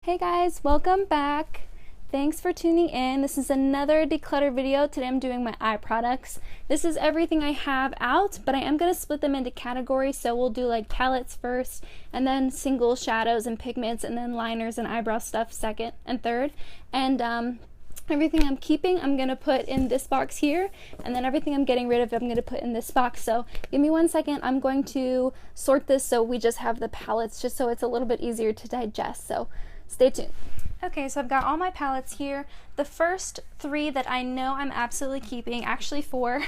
Hey guys, welcome back. Thanks for tuning in. This is another declutter video. Today I'm doing my eye products. This is everything I have out, but I am going to split them into categories. So we'll do like palettes first, and then single shadows and pigments, and then liners and eyebrow stuff second and third. And everything I'm keeping, I'm going to put in this box here, and then everything I'm getting rid of, I'm going to put in this box. So give me 1 second. I'm going to sort this so we just have the palettes, just so it's a little bit easier to digest. So stay tuned. Okay, so I've got all my palettes here. The first three that I know I'm absolutely keeping, actually four,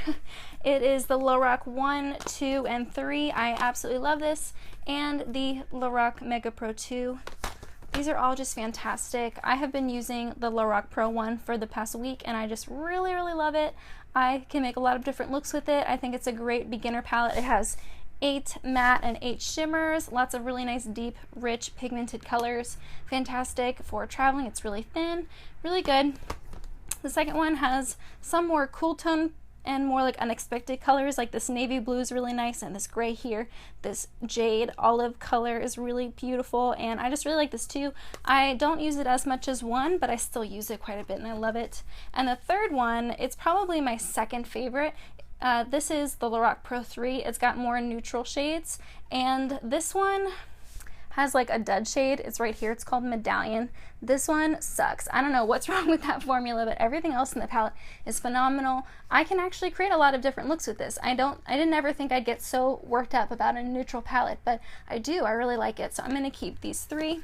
it is the Lorac 1, 2, and 3. I absolutely love this, and the Lorac Mega Pro 2. These are all just fantastic. I have been using the Lorac Pro 1 for the past week, and I just really love it. I can make a lot of different looks with it. I think it's a great beginner palette. It has 8 matte and 8 shimmers, lots of really nice deep rich pigmented colors. Fantastic for traveling. It's really thin, really good. The second one has some more cool tone and more like unexpected colors, like this navy blue is really nice, and this gray here, this jade olive color is really beautiful, and I just really like this too. I don't use it as much as one, but I still use it quite a bit and I love it. And the third one, it's probably my second favorite. This is the Lorac Pro 3. It's got more neutral shades, and this one has like a dud shade. It's right here. It's called Medallion. This one sucks. I don't know what's wrong with that formula, but everything else in the palette is phenomenal. I can actually create a lot of different looks with this. I didn't ever think I'd get so worked up about a neutral palette, but I do. I really like it. So I'm going to keep these three.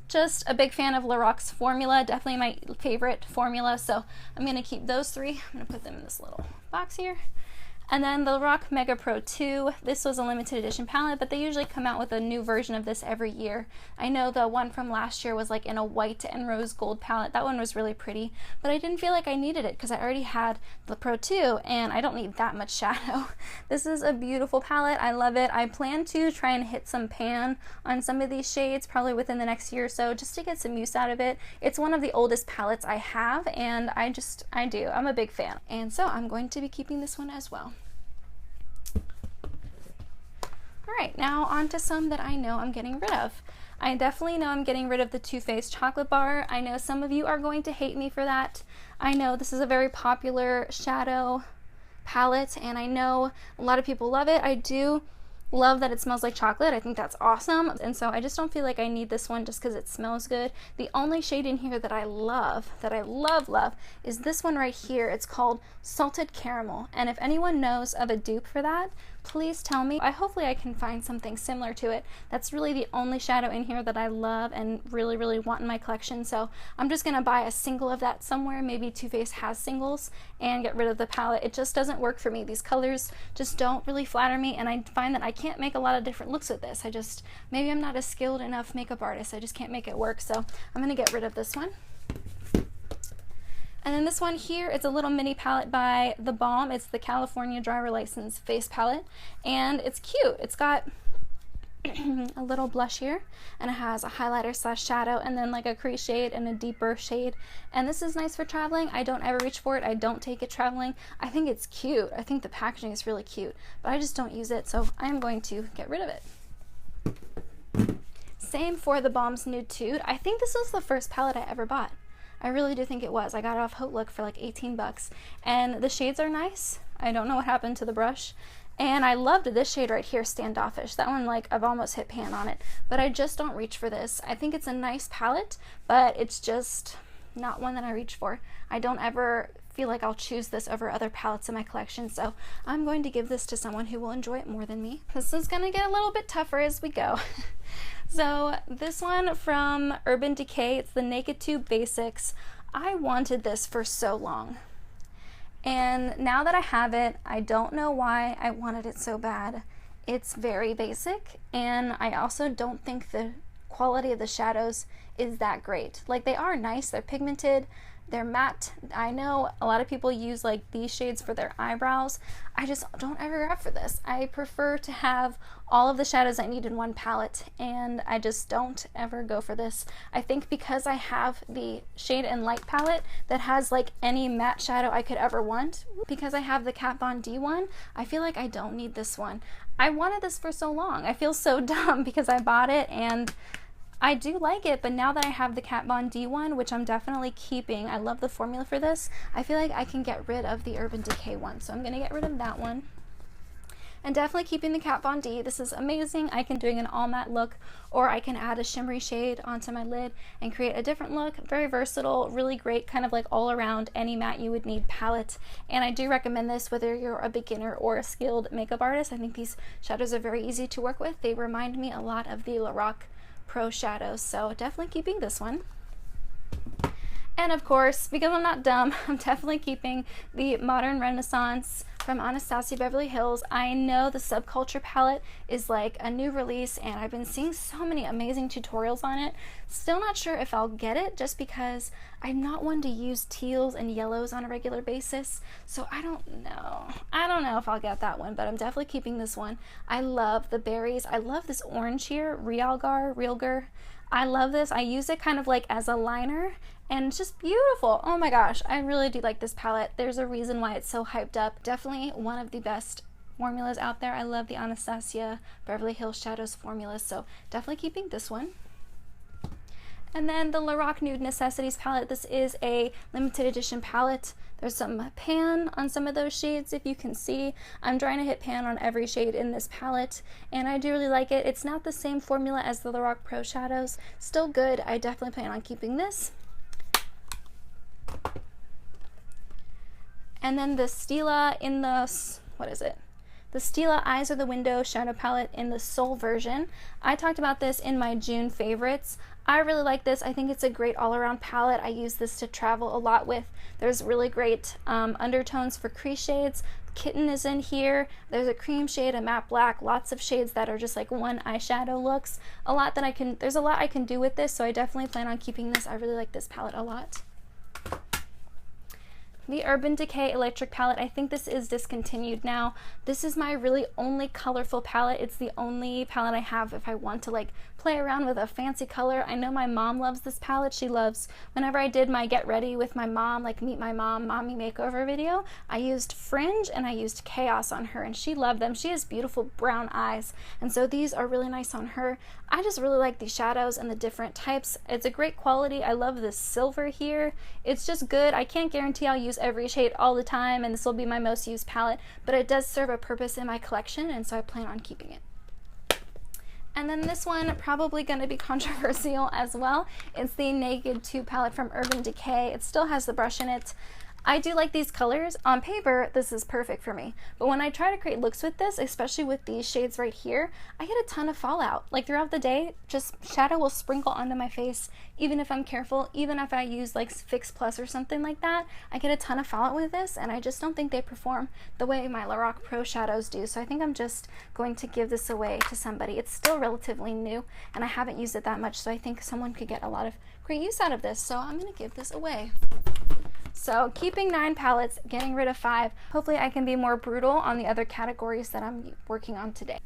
Just a big fan of Lorac's formula, definitely my favorite formula, so I'm going to keep those three. I'm going to put them in this little box here. And then the Lorac Mega Pro 2, this was a limited edition palette, but they usually come out with a new version of this every year. I know the one from last year was like in a white and rose gold palette. That one was really pretty, but I didn't feel like I needed it because I already had the Pro 2 and I don't need that much shadow. This is a beautiful palette. I love it. I plan to try and hit some pan on some of these shades probably within the next year or so, just to get some use out of it. It's one of the oldest palettes I have, and I do. I'm a big fan. And so I'm going to be keeping this one as well. Alright, now on to some that I know I'm getting rid of. I definitely know I'm getting rid of the Too Faced chocolate bar. I know some of you are going to hate me for that. I know this is a very popular shadow palette, and I know a lot of people love it. I do love that it smells like chocolate. I think that's awesome, and so I just don't feel like I need this one just because it smells good. The only shade in here that I love, is this one right here. It's called Salted Caramel, and if anyone knows of a dupe for that, please tell me. Hopefully I can find something similar to it. That's really the only shadow in here that I love and really want in my collection, so I'm just gonna buy a single of that somewhere. Maybe Too Faced has singles, and get rid of the palette. It just doesn't work for me. These colors just don't really flatter me, and I find that I can't make a lot of different looks with this. Maybe I'm not a skilled enough makeup artist. I just can't make it work, so I'm gonna get rid of this one. And then this one here, it's a little mini palette by The Balm. It's the California Driver License Face Palette, and it's cute. It's got a little blush here, and it has a highlighter slash shadow, and then like a crease shade and a deeper shade. And this is nice for traveling. I don't ever reach for it. I don't take it traveling. I think it's cute. I think the packaging is really cute, but I just don't use it, so I'm going to get rid of it. Same for The Balm's Nude Tude. I think this was the first palette I ever bought. I really do think it was. I got it off HauteLook for like 18 bucks, and the shades are nice. I don't know what happened to the brush, and I loved this shade right here, Standoffish. That one, like, I've almost hit pan on it, but I just don't reach for this. I think it's a nice palette, but it's just not one that I reach for. I don't ever feel like I'll choose this over other palettes in my collection, so I'm going to give this to someone who will enjoy it more than me. This is gonna get a little bit tougher as we go. So this one from Urban Decay, it's the Naked Tube Basics. I wanted this for so long, and now that I have it, I don't know why I wanted it so bad. It's very basic, and I also don't think the quality of the shadows is that great. Like, they are nice, they're pigmented, they're matte. I know a lot of people use like these shades for their eyebrows. I just don't ever grab for this. I prefer to have all of the shadows I need in one palette, and I just don't ever go for this. I think because I have the Shade and Light palette that has like any matte shadow I could ever want, because I have the Kat Von D one, I feel like I don't need this one. I wanted this for so long. I feel so dumb because I bought it, and I do like it, but now that I have the Kat Von D one, which I'm definitely keeping, I love the formula for this, I feel like I can get rid of the Urban Decay one. So I'm going to get rid of that one. And definitely keeping the Kat Von D. This is amazing. I can do an all matte look, or I can add a shimmery shade onto my lid and create a different look. Very versatile, really great, kind of like all around any matte you would need palette. And I do recommend this whether you're a beginner or a skilled makeup artist. I think these shadows are very easy to work with. They remind me a lot of the Lorac Pro shadows, so definitely keeping this one. And of course, because I'm not dumb, I'm definitely keeping the Modern Renaissance from Anastasia Beverly Hills. I know the Subculture palette is like a new release, and I've been seeing so many amazing tutorials on it. Still not sure if I'll get it, just because I'm not one to use teals and yellows on a regular basis, so I don't know. I don't know if I'll get that one, but I'm definitely keeping this one. I love the berries. I love this orange here, Realgar. I love this. I use it kind of like as a liner, and it's just beautiful. Oh my gosh, I really do like this palette. There's a reason why it's so hyped up. Definitely one of the best formulas out there. I love the Anastasia Beverly Hills Shadows formula, so definitely keeping this one. And then the Lorac Nude Necessities palette. This is a limited edition palette. There's some pan on some of those shades, if you can see. I'm trying to hit pan on every shade in this palette, and I do really like it. It's not the same formula as the Lorac Pro shadows. Still good. I definitely plan on keeping this. And then the Stila in the, what is it? The Stila Eyes Are the Window shadow palette in the Soul version. I talked about this in my June favorites. I really like this. I think it's a great all-around palette. I use this to travel a lot with. There's really great undertones for crease shades. Kitten is in here. There's a cream shade, a matte black, lots of shades that are just like one eyeshadow looks. There's a lot I can do with this, so I definitely plan on keeping this. I really like this palette a lot. The Urban Decay Electric palette, I think this is discontinued now. This is my really only colorful palette. It's the only palette I have if I want to like play around with a fancy color. I know my mom loves this palette. She loves, whenever I did my get ready with my mom, like meet my mom, mommy makeover video, I used Fringe and I used Chaos on her, and she loved them. She has beautiful brown eyes, and so these are really nice on her. I just really like the shadows and the different types. It's a great quality. I love this silver here. It's just good. I can't guarantee I'll use every shade all the time, and this will be my most used palette, but it does serve a purpose in my collection, and so I plan on keeping it. And then this one, probably going to be controversial as well. It's the Naked 2 palette from Urban Decay. It still has the brush in it. I do like these colors. On paper, this is perfect for me. But when I try to create looks with this, especially with these shades right here, I get a ton of fallout. Like throughout the day, just shadow will sprinkle onto my face, even if I'm careful, even if I use like Fix Plus or something like that. I get a ton of fallout with this, and I just don't think they perform the way my Lorac Pro shadows do. So I think I'm just going to give this away to somebody. It's still relatively new, and I haven't used it that much, so I think someone could get a lot of great use out of this. So I'm going to give this away. So keeping 9 palettes, getting rid of 5. Hopefully I can be more brutal on the other categories that I'm working on today.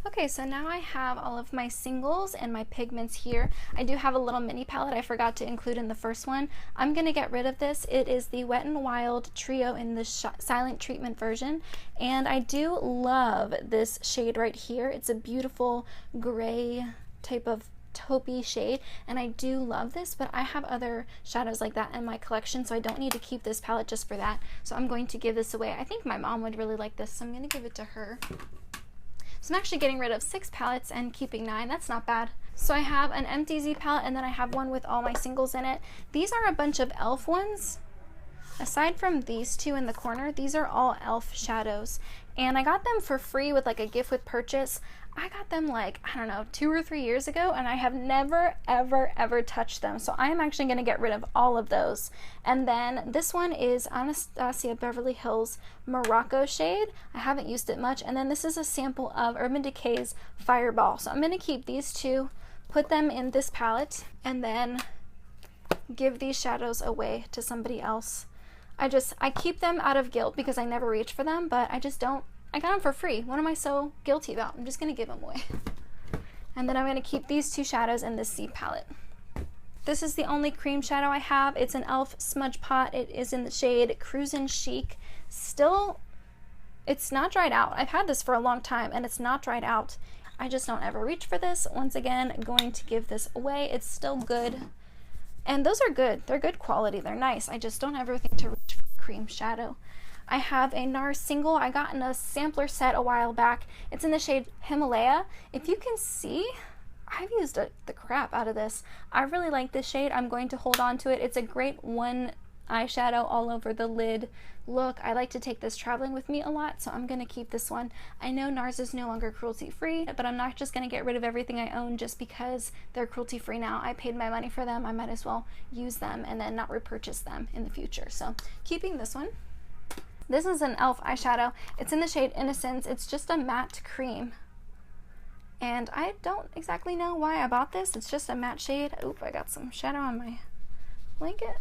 Okay, so now I have all of my singles and my pigments here. I do have a little mini palette I forgot to include in the first one. I'm going to get rid of this. It is the Wet n Wild Trio in the Silent Treatment version, and I do love this shade right here. It's a beautiful gray type of taupey shade, and I do love this, but I have other shadows like that in my collection, so I don't need to keep this palette just for that. So I'm going to give this away. I think my mom would really like this, so I'm going to give it to her. So I'm actually getting rid of 6 palettes and keeping 9. That's not bad. So I have an MTZ palette, and then I have one with all my singles in it. These are a bunch of e.l.f. ones. Aside from these 2 in the corner, these are all e.l.f. shadows, and I got them for free with like a gift with purchase. I got them like, I don't know, 2 or 3 years ago, and I have never, ever touched them. So I am actually going to get rid of all of those. And then this one is Anastasia Beverly Hills Morocco shade. I haven't used it much. And then this is a sample of Urban Decay's Fireball. So I'm going to keep these 2, put them in this palette, and then give these shadows away to somebody else. I keep them out of guilt because I never reach for them, but I just don't. I got them for free. What am I so guilty about? I'm just going to give them away. And then I'm going to keep these 2 shadows in this C palette. This is the only cream shadow I have. It's an e.l.f. Smudge Pot. It is in the shade Cruisin' Chic. Still, it's not dried out. I've had this for a long time, and it's not dried out. I just don't ever reach for this. Once again, going to give this away. It's still good. And those are good. They're good quality. They're nice. I just don't ever think to reach for cream shadow. I have a NARS single I got in a sampler set a while back. It's in the shade Himalaya. If you can see, I've used the crap out of this. I really like this shade. I'm going to hold on to it. It's a great one eyeshadow all over the lid look. I like to take this traveling with me a lot, so I'm going to keep this one. I know NARS is no longer cruelty-free, but I'm not just going to get rid of everything I own just because they're cruelty-free now. I paid my money for them. I might as well use them and then not repurchase them in the future. So keeping this one. This is an e.l.f. eyeshadow. It's in the shade Innocence. It's just a matte cream. And I don't exactly know why I bought this. It's just a matte shade. Oop, I got some shadow on my blanket.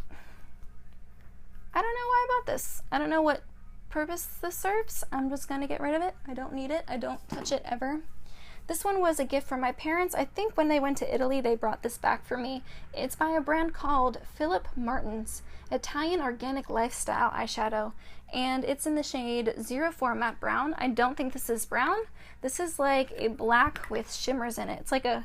I don't know why I bought this. I don't know what purpose this serves. I'm just going to get rid of it. I don't need it. I don't touch it ever. This one was a gift from my parents. I think when they went to Italy, they brought this back for me. It's by a brand called Philip Martin's Italian Organic Lifestyle Eyeshadow. And it's in the shade 04 Matte Brown. I don't think this is brown. This is like a black with shimmers in it. It's like a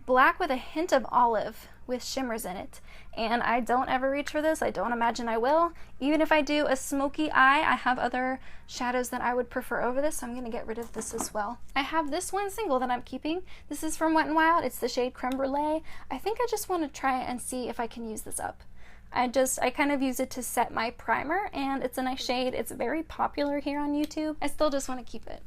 black with a hint of olive with shimmers in it. And I don't ever reach for this. I don't imagine I will. Even if I do a smoky eye, I have other shadows that I would prefer over this, so I'm going to get rid of this as well. I have this one single that I'm keeping. This is from Wet n Wild. It's the shade Creme Brulee. I think I just want to try and see if I can use this up. I kind of use it to set my primer, and it's a nice shade. It's very popular here on YouTube. I still just want to keep it.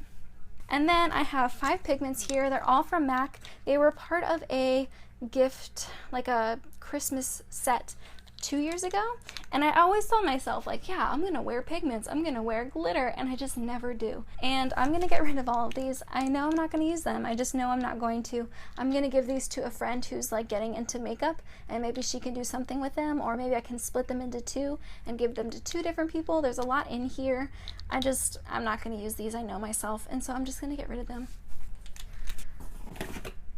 And then I have 5 pigments here. They're all from MAC. They were part of a gift, like a Christmas set 2 years ago, and I always told myself, like, yeah, I'm gonna wear pigments, I'm gonna wear glitter, and I just never do. And I'm gonna get rid of all of these. I know I'm not gonna use them. I just know I'm not going to. I'm gonna give these to a friend who's like getting into makeup, and maybe she can do something with them, or maybe I can split them into 2 and give them to 2 different people. There's a lot in here. I'm not gonna use these. I know myself, and so I'm just gonna get rid of them.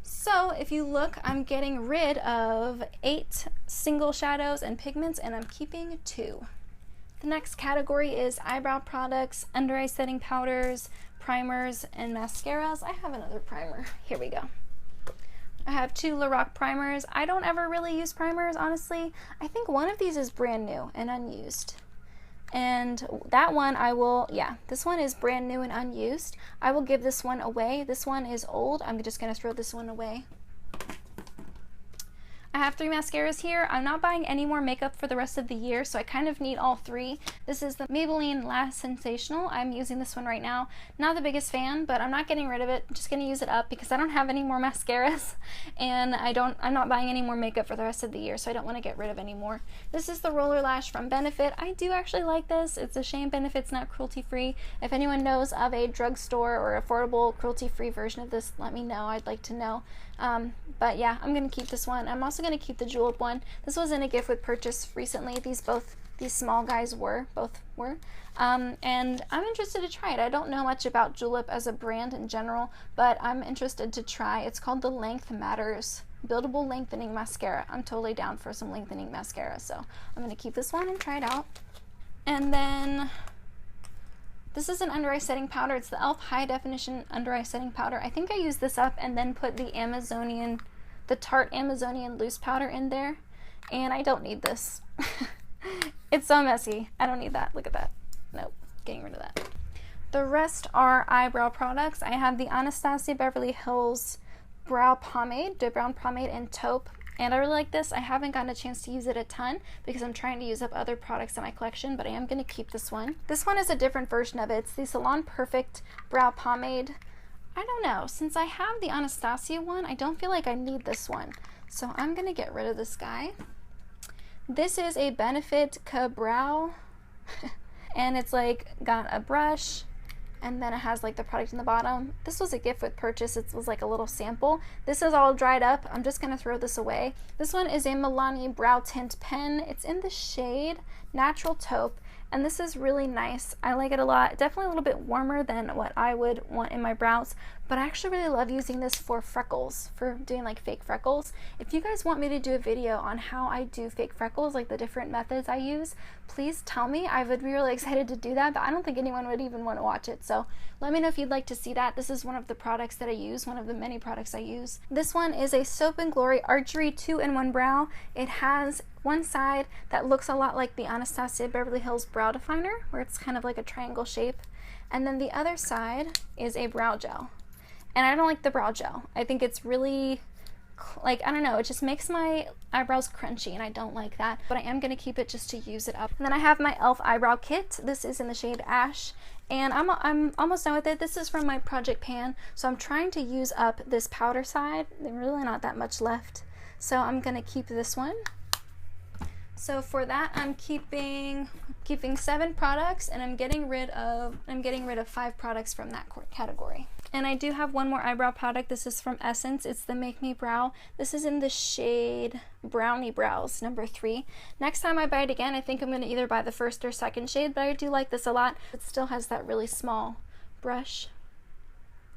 So if you look, I'm getting rid of 8 single shadows and pigments, and I'm keeping 2. The next category is eyebrow products, under eye setting powders, primers, and mascaras. I have another primer. Here we go. I have 2 Lorac primers. I don't ever really use primers, honestly. I think one of these is brand new and unused. And that one this one is brand new and unused. I will give this one away. This one is old. I'm just gonna throw this one away. I have 3 mascaras here. I'm not buying any more makeup for the rest of the year, so I kind of need all 3. This is the Maybelline Lash Sensational. I'm using this one right now. Not the biggest fan, but I'm not getting rid of it. I'm just gonna use it up because I don't have any more mascaras, and I'm not buying any more makeup for the rest of the year, so I don't want to get rid of any more. This is the Roller Lash from Benefit. I do actually like this. It's a shame Benefit's not cruelty-free. If anyone knows of a drugstore or affordable cruelty-free version of this, let me know. I'd like to know. But yeah, I'm gonna keep this one. I'm also gonna keep the julep one. This was in a gift with purchase recently. These small guys both were. And I'm interested to try it. I don't know much about julep as a brand in general, but I'm interested to try. It's called the Length Matters Buildable Lengthening Mascara. I'm totally down for some lengthening mascara, so I'm gonna keep this one and try it out. And then this is an under eye setting powder. It's the e.l.f. High Definition Under Eye Setting Powder. I think I used this up and then put the Tarte Amazonian Loose Powder in there, and I don't need this. It's so messy. I don't need that. Look at that. Nope, getting rid of that. The rest are eyebrow products. I have the Anastasia Beverly Hills Brow Pomade, the Brown Pomade in Taupe. And I really like this. I haven't gotten a chance to use it a ton because I'm trying to use up other products in my collection, but I am going to keep this one. This one is a different version of it. It's the Salon Perfect Brow Pomade. I don't know. Since I have the Anastasia one, I don't feel like I need this one. So I'm going to get rid of this guy. This is a Benefit Ka-Brow. And it's like got a brush, and then it has like the product in the bottom. This was a gift with purchase. It was like a little sample. This is all dried up. I'm just gonna throw this away. This one is a Milani Brow Tint Pen. It's in the shade Natural Taupe, and this is really nice. I like it a lot. Definitely a little bit warmer than what I would want in my brows, but I actually really love using this for freckles, for doing like fake freckles. If you guys want me to do a video on how I do fake freckles, like the different methods I use, please tell me. I would be really excited to do that, but I don't think anyone would even want to watch it, so let me know if you'd like to see that. This is one of the products that I use, one of the many products I use. This one is a Soap & Glory Archery 2-in-1 Brow. It has one side that looks a lot like the Anastasia Beverly Hills Brow Definer, where it's kind of like a triangle shape, and then the other side is a brow gel. And I don't like the brow gel. I think it's really, like, I don't know, it just makes my eyebrows crunchy, and I don't like that, but I am going to keep it just to use it up. And then I have my e.l.f. eyebrow kit. This is in the shade Ash, and I'm almost done with it. This is from my Project Pan, so I'm trying to use up this powder side. There's really not that much left, so I'm going to keep this one. So for that, I'm keeping 7 products, and I'm getting rid of 5 products from that category. And I do have one more eyebrow product. This is from Essence. It's the Make Me Brow. This is in the shade Brownie Brows, number 3. Next time I buy it again, I think I'm going to either buy the first or second shade, but I do like this a lot. It still has that really small brush.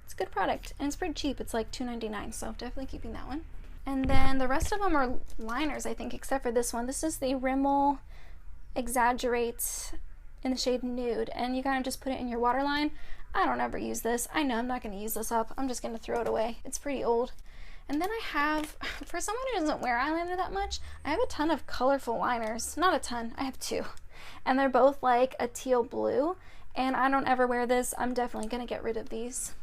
It's a good product, and it's pretty cheap. It's like $2.99, so definitely keeping that one. And then the rest of them are liners, I think, except for this one. This is the Rimmel Exaggerate in the shade Nude, and you kind of just put it in your waterline. I don't ever use this. I know I'm not going to use this up. I'm just going to throw it away. It's pretty old. And then I have, for someone who doesn't wear eyeliner that much, I have a ton of colorful liners. Not a ton, I have 2. And they're both like a teal blue, and I don't ever wear this. I'm definitely going to get rid of these.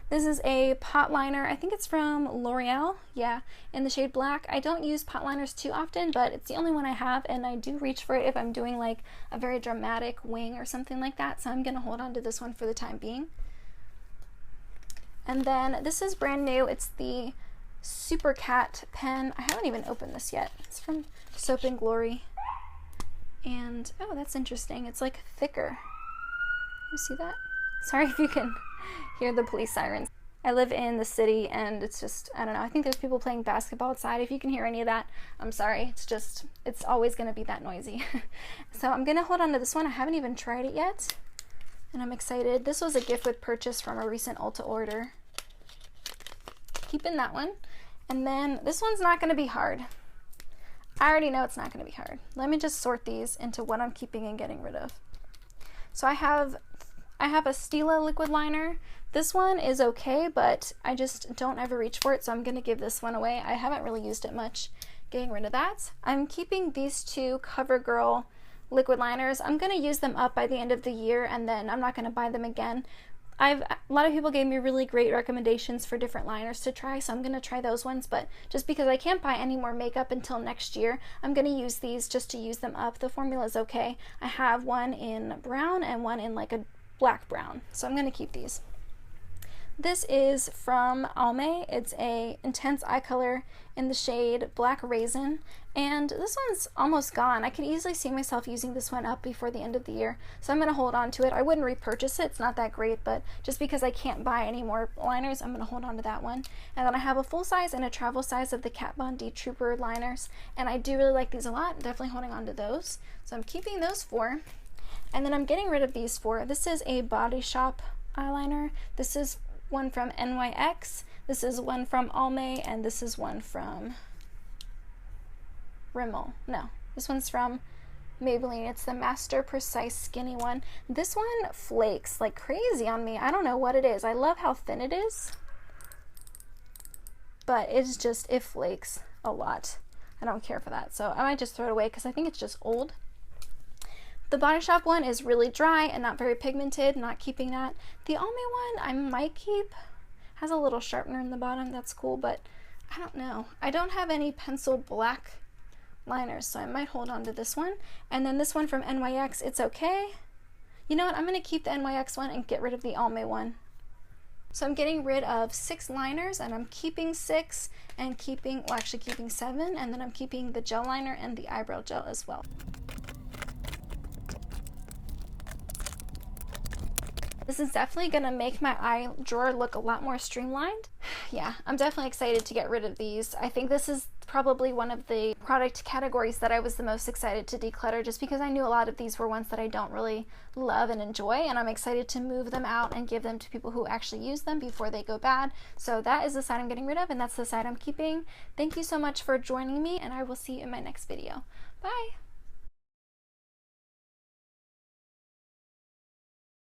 This is a pot liner. I think it's from L'Oreal, yeah, in the shade Black. I don't use pot liners too often, but it's the only one I have, and I do reach for it if I'm doing like a very dramatic wing or something like that, so I'm gonna hold on to this one for the time being. And then this is brand new. It's the Super Cat pen. I haven't even opened this yet. It's from Soap & Glory. And, oh, that's interesting. It's like thicker. You see that? Sorry if you can hear the police sirens. I live in the city, and it's just, I don't know, I think there's people playing basketball outside. If you can hear any of that, I'm sorry. It's always going to be that noisy. So I'm going to hold on to this one. I haven't even tried it yet, and I'm excited. This was a gift with purchase from a recent Ulta order. Keeping that one. And then this one's not going to be hard. I already know it's not going to be hard. Let me just sort these into what I'm keeping and getting rid of. So I have a Stila liquid liner. This one is okay, but I just don't ever reach for it, so I'm going to give this one away. I haven't really used it much. Getting rid of that. I'm keeping these 2 CoverGirl liquid liners. I'm going to use them up by the end of the year, and then I'm not going to buy them again. A lot of people gave me really great recommendations for different liners to try, so I'm going to try those ones, but just because I can't buy any more makeup until next year, I'm going to use these just to use them up. The formula is okay. I have one in brown and one in like a black brown, so I'm going to keep these. This is from Almay. It's a intense eye color in the shade Black Raisin, and this one's almost gone. I could easily see myself using this one up before the end of the year, so I'm going to hold on to it. I wouldn't repurchase it. It's not that great, but just because I can't buy any more liners, I'm going to hold on to that one. And then I have a full size and a travel size of the Kat Von D Trooper liners, and I do really like these a lot. I'm definitely holding on to those, so I'm keeping those 4. And then I'm getting rid of these 4. This is a Body Shop eyeliner. This is one from NYX. This is one from Almay, and this is one from Rimmel. No, this one's from Maybelline. It's the Master Precise Skinny one. This one flakes like crazy on me. I don't know what it is. I love how thin it is, but it's just, it flakes a lot. I don't care for that, so I might just throw it away because I think it's just old. The Body Shop one is really dry and not very pigmented, not keeping that. The Almay one I might keep. Has a little sharpener in the bottom, that's cool, but I don't know. I don't have any pencil black liners, so I might hold on to this one. And then this one from NYX, it's okay. You know what, I'm going to keep the NYX one and get rid of the Almay one. So I'm getting rid of 6 liners, and I'm keeping 6 and keeping 7, and then I'm keeping the gel liner and the eyebrow gel as well. This is definitely gonna make my eye drawer look a lot more streamlined. Yeah, I'm definitely excited to get rid of these. I think this is probably one of the product categories that I was the most excited to declutter, just because I knew a lot of these were ones that I don't really love and enjoy, and I'm excited to move them out and give them to people who actually use them before they go bad. So that is the side I'm getting rid of, and that's the side I'm keeping. Thank you so much for joining me, and I will see you in my next video. Bye!